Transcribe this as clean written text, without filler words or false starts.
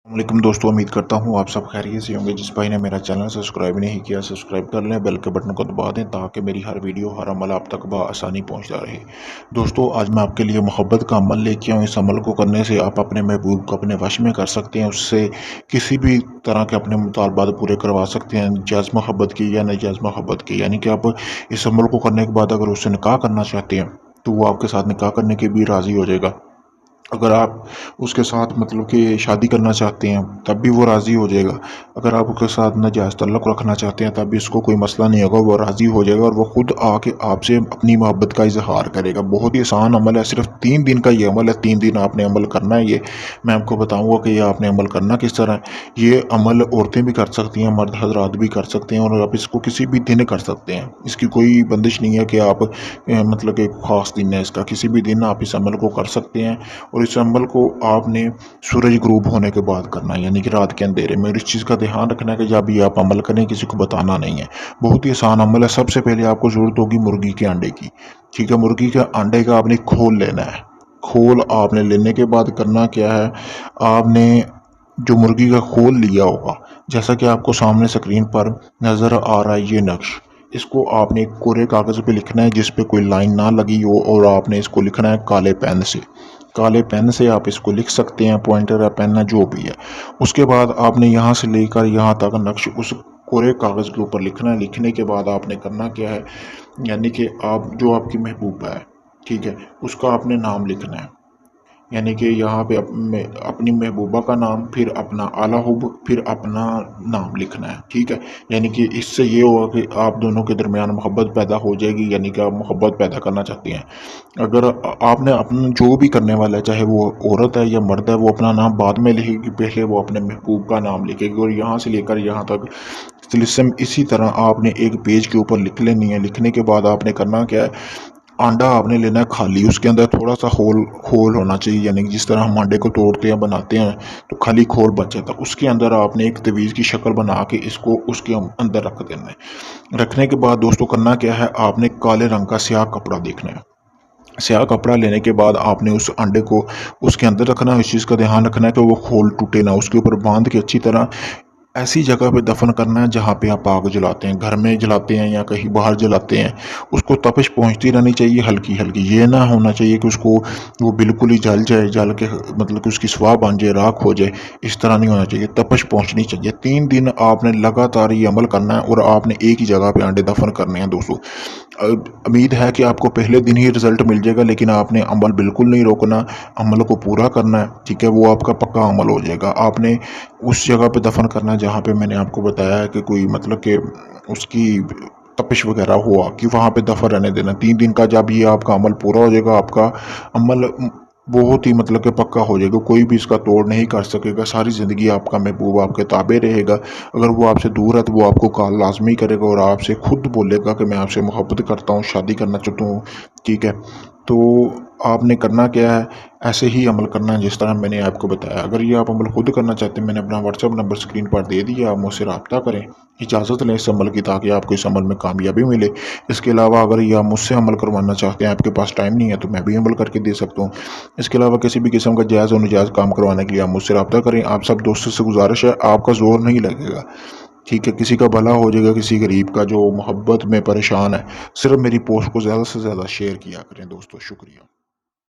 वालेकुम दोस्तों, उम्मीद करता हूँ आप सब खैरियत से होंगे। जिस भाई ने मेरा चैनल सब्सक्राइब नहीं किया, सब्सक्राइब कर लें, बेल के बटन को दबा दें ताकि मेरी हर वीडियो हर अमल आप तक बआसानी पहुँचता रहे। दोस्तों, आज मैं आपके लिए मोहब्बत का अमल लेके आऊँ। इस अमल को करने से आप अपने महबूब को अपने वश में कर सकते हैं। उससे किसी भी तरह के अपने मुतालबात पूरे करवा सकते हैं, जायज़ मोहब्बत की या नाजायज़ मोहब्बत की। यानी कि आप इस अमल को करने के बाद अगर उससे निकाह करना चाहते हैं तो वो आपके साथ निकाह करने के भी राज़ी हो जाएगा। अगर आप उसके साथ मतलब कि शादी करना चाहते हैं तब भी वो राज़ी हो जाएगा। अगर आप उसके साथ नाजायज़ ताल्लुक़ रखना चाहते हैं तब भी इसको कोई मसला नहीं होगा, वो राज़ी हो जाएगा और वो ख़ुद आके आपसे अपनी मोहब्बत का इज़हार करेगा। बहुत ही आसान अमल है, सिर्फ़ 3 दिन का ये अमल है। 3 दिन आपने अमल करना है। ये मैं आपको बताऊँगा कि ये आपने अमल करना किस तरह है। ये अमल औरतें भी कर सकती हैं, मर्द हज़रात भी कर सकते हैं और आप इसको किसी भी दिन कर सकते हैं। इसकी कोई बंदिश नहीं है कि आप मतलब कि ख़ास दिन है इसका, किसी भी दिन आप इस अमल को कर सकते हैं। और इस अमल को आपने सूरज ग्रूब होने के बाद करना है, यानी कि रात के अंधेरे में। और इस चीज़ का ध्यान रखना है कि जब ये आप अमल करें किसी को बताना नहीं है। बहुत ही आसान अमल है। सबसे पहले आपको ज़रूरत होगी मुर्गी के अंडे की। ठीक है, मुर्गी के अंडे का आपने खोल लेना है। खोल आपने लेने के बाद करना क्या है, आपने जो मुर्गी का खोल लिया होगा, जैसा कि आपको सामने स्क्रीन पर नज़र आ रहा है ये नक्श, इसको आपने एक कोरे कागज़ पे लिखना है जिस पे कोई लाइन ना लगी हो। और आपने इसको लिखना है काले पेन से। काले पेन से आप इसको लिख सकते हैं, पॉइंटर या पेन है जो भी है। उसके बाद आपने यहाँ से लेकर यहाँ तक नक्श उस कोरे कागज़ के ऊपर लिखना है। लिखने के बाद आपने करना क्या है, यानी कि आप जो आपकी महबूबा है, ठीक है, उसका आपने नाम लिखना है। यानी कि यहाँ पे अपनी महबूबा का नाम, फिर अपना आला हुब, फिर अपना नाम लिखना है। ठीक है, यानी कि इससे ये होगा कि आप दोनों के दरमियान मोहब्बत पैदा हो जाएगी, यानी कि आप मोहब्बत पैदा करना चाहते हैं। अगर आपने अपना जो भी करने वाला है, चाहे वो औरत है या मर्द है, वो अपना नाम बाद में लिखेगी, पहले वो अपने महबूब का नाम लिखेगी। और यहाँ से लेकर यहाँ तक तिलिस्म इसी तरह आपने एक पेज के ऊपर लिख लेनी है। लिखने के बाद आपने करना क्या है, अंडा आपने लेना है खाली, उसके अंदर थोड़ा सा होल होल होना चाहिए। यानी कि जिस तरह हम अंडे को तोड़ते हैं बनाते हैं तो खाली खोल बच जाता है, उसके अंदर आपने एक तवीज़ की शक्ल बना के इसको उसके अंदर रख देना है। रखने के बाद दोस्तों करना क्या है, आपने काले रंग का स्याह कपड़ा देखना है। स्याह कपड़ा लेने के बाद आपने उस अंडे को उसके अंदर रखना है। इस चीज़ का ध्यान रखना है कि वो खोल टूटे ना। उसके ऊपर बांध के अच्छी तरह ऐसी जगह पे दफन करना है जहाँ पे आप आग जलाते हैं, घर में जलाते हैं या कहीं बाहर जलाते हैं। उसको तपिश पहुँचती रहनी चाहिए हल्की हल्की। ये ना होना चाहिए कि उसको वो बिल्कुल ही जल जाए, जल के मतलब कि उसकी स्वाह बन जाए, राख हो जाए। इस तरह नहीं होना चाहिए, तपिश पहुँचनी चाहिए। 3 दिन आपने लगातार ये अमल करना है और आपने एक ही जगह पे अंडे दफन करने हैं दोस्तों। उम्मीद है कि आपको पहले दिन ही रिजल्ट मिल जाएगा, लेकिन आपने अमल बिल्कुल नहीं रोकना, अमल को पूरा करना है। ठीक है, वो आपका पक्का अमल हो जाएगा। आपने उस जगह पे दफन करना है जहाँ पे मैंने आपको बताया है कि कोई मतलब कि उसकी तपिश वगैरह हुआ, कि वहाँ पे दफन रहने देना 3 दिन का। जब ये आपका अमल पूरा हो जाएगा, आपका अमल बहुत ही मतलब कि पक्का हो जाएगा। कोई भी इसका तोड़ नहीं कर सकेगा। सारी ज़िंदगी आपका महबूब आपके ताबे रहेगा। अगर वो आपसे दूर है तो वो आपको कॉल लाजमी करेगा और आपसे खुद बोलेगा कि मैं आपसे मोहब्बत करता हूँ, शादी करना चाहता हूँ। ठीक है, तो आपने करना क्या है, ऐसे ही अमल करना है जिस तरह मैंने आपको बताया। अगर ये आप अमल खुद करना चाहते हैं, मैंने अपना व्हाट्सअप नंबर स्क्रीन पर दे दिया, आप मुझसे रब्ता करें, इजाज़त लें इस अमल की, ताकि आपको इस अमल में कामयाबी मिले। इसके अलावा अगर ये आप मुझसे अमल करवाना चाहते हैं, आपके पास टाइम नहीं है, तो मैं भी अमल करके दे सकता हूँ। इसके अलावा किसी भी किस्म का जायज़ और नाजायज़ काम करवाने के लिए आप मुझसे रब्ता करें। आप सब दोस्तों से गुजारिश है, आपका ज़ोर नहीं लगेगा। ठीक है, किसी का भला हो जाएगा, किसी गरीब का जो मोहब्बत में परेशान है। सिर्फ मेरी पोस्ट को ज़्यादा से ज़्यादा शेयर किया करें दोस्तों। शुक्रिया।